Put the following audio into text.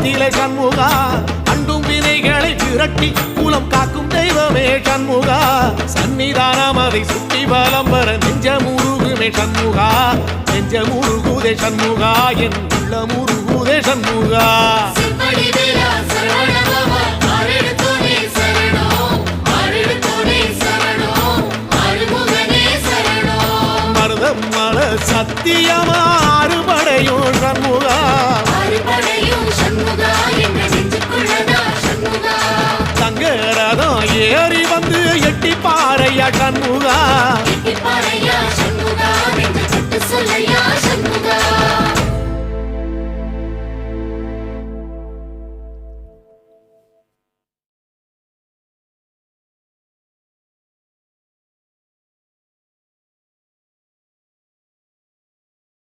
குலத்திலே சண்முகா அண்டும் வினைகளை விரட்டி குலம் காக்கும் தெய்வமே சண்முகா சன்னிதானம் அதை சுற்றி பலம் வர நெஞ்சமுருகுமே சண்முகா நெஞ்சமுருகுதே சண்முகா என் உள்ளமுருகுதே சண்முகா மருதம் மல சத்தியமா அறுபடையும் சண்முகா தங்கரதம் ஏறி வந்து எட்டி பாறையா சண்முகா